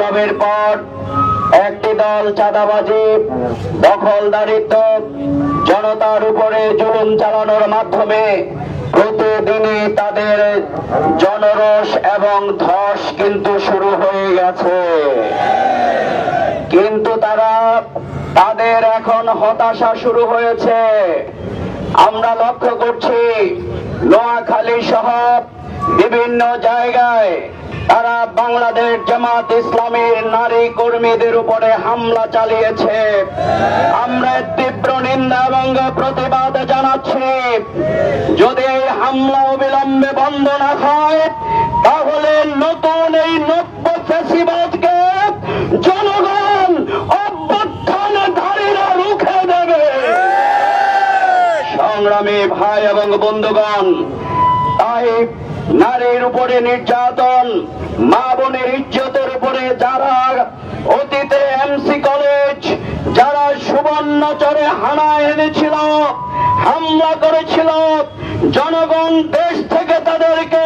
বিপ্লবের পর একটি দল চাঁদাবাজি, দখলদারিত্ব, জনতার উপরে জুলুম চালানোর মাধ্যমে প্রতিদিনই তাদের জনরোষ এবং ধস কিন্তু শুরু হয়ে গেছে। কিন্তু তাদের এখন হতাশা শুরু হয়েছে। আমরা লক্ষ্য করছি নোয়াখালী সহ বিভিন্ন জায়গায় তারা বাংলাদেশ জামাত ইসলামীর নারী কর্মীদের উপরে হামলা চালিয়েছে। আমরা তীব্র নিন্দা এবং প্রতিবাদ জানাচ্ছি। যদি এই হামলা অবিলম্বে বন্ধ না হয়, তাহলে নতুন এই নব্য ফ্যাসিবাদকে জনগণ অভ্যুত্থানকারীরা রুখে দেবে। সংগ্রামী ভাই এবং বন্ধুগণ, তাই নারীর উপরে নির্যাতন, মা বোনের ইজ্জতের উপরে যারা অতীতে এমসি কলেজ, যারা সুবর্ণচরে হানা এনেছিল, হামলা করেছিল, জনগণ দেশ থেকে তাদেরকে